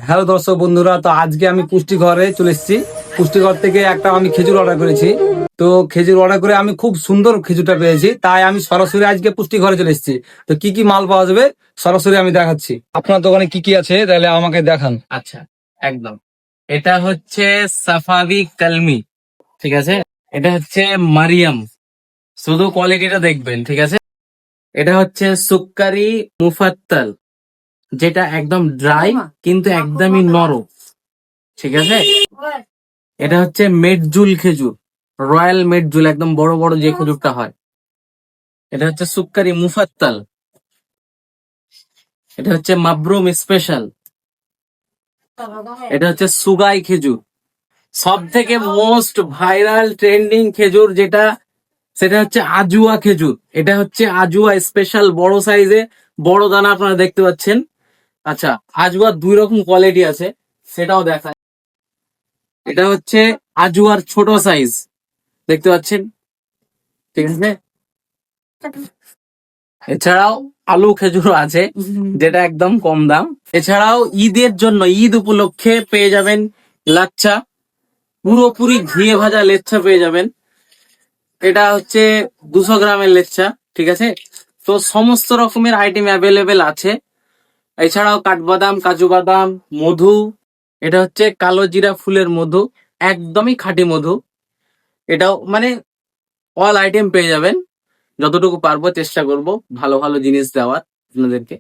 Hello দর্শক বন্ধুরা, তো আজকে আমি পুষ্টিঘরে চলে এসেছি। পুষ্টিঘর থেকে একটা আমি খেজুর অর্ডার করেছি। তো খেজুর অর্ডার করে আমি খুব সুন্দর খেজুরটা পেয়েছি, তাই আমি সরাসরি আজকে পুষ্টিঘরে চলে এসেছি। তো কি কি মাল পাওয়া যাবে সরাসরি আমি দেখাচ্ছি। আপনার দোকানে কি কি আছে তাহলে আমাকে দেখান। আচ্ছা, একদম। এটা হচ্ছে সাফাবি কালমি, ঠিক আছে। এটা হচ্ছে মারিয়াম, শুধু কোয়ালিটিটা দেখবেন, ঠিক আছে। এটা হচ্ছে সুক্কারি মুফাত্তাল, যেটা একদম ড্রাই কিন্তু একদমই নরম, ঠিক আছে। এটা হচ্ছে মেটজুল খেজুর, রয়্যাল মেটজুল, একদম বড় বড় যে খেজুরটা হয়। এটা হচ্ছে সুক্কারি মুফাত্তাল। এটা হচ্ছে মাবরুম স্পেশাল। এটা হচ্ছে সুগাই খেজুর, সব থেকে মোস্ট ভাইরাল ট্রেন্ডিং খেজুর যেটা, সেটা হচ্ছে আজুয়া খেজুর। এটা হচ্ছে আজুয়া স্পেশাল, বড় সাইজে, বড় দানা আপনারা দেখতে পাচ্ছেন। আচ্ছা, আজুয়ার দুই রকম কোয়ালিটি আছে, সেটাও দেখায়। এটা হচ্ছে আজুয়ার ছোট সাইজ, দেখতে পাচ্ছেন, ঠিক আছে। এছাড়াও আলু খেজুর আছে, যেটা একদম কম দাম। এছাড়াও ঈদের জন্য, ঈদ উপলক্ষে পেয়ে যাবেন লাচ্ছা, পুরোপুরি ঘিয়ে ভাজা লেচ্ছা পেয়ে যাবেন। এটা হচ্ছে 200 গ্রামের লেচ্চা, ঠিক আছে। তো সমস্ত রকমের আইটেম অ্যাভেলেবেল আছে। এছাড়াও কাঠবাদাম, কাজু বাদাম, মধু। এটা হচ্ছে কালো জিরা ফুলের মধু, একদমই খাঁটি মধু। এটাও মানে অল আইটেম পেয়ে যাবেন। যতটুকু পারবো চেষ্টা করব ভালো ভালো জিনিস দেওয়ার আপনাদেরকে।